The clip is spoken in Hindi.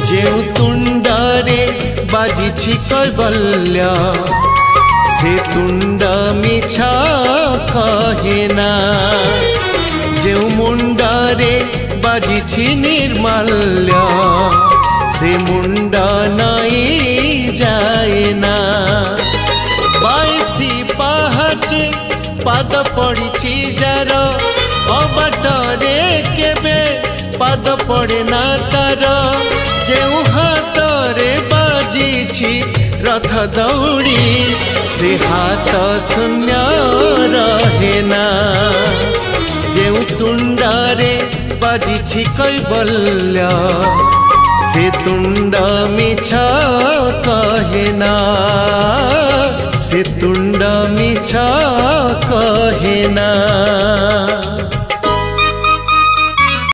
जेउ तुंडरे बाजिछि कैबल्य से तुंड मिछा कहेना। जेउ मुंडरे बाजिछि निर्माल्य से मुंड नई जाएना। बाईसी पाहाचे पाद पड़ी जार अबाटरे केबे पाद पड़े ना तार। जेउ हाथरे बाजिछि रथ दौड़ी से हाथ शून्य रहेना। जेउ तुंडरे बाजिछि कैबल्य से तुंड मिछा कहेना। से तुंड मिछा कहेना।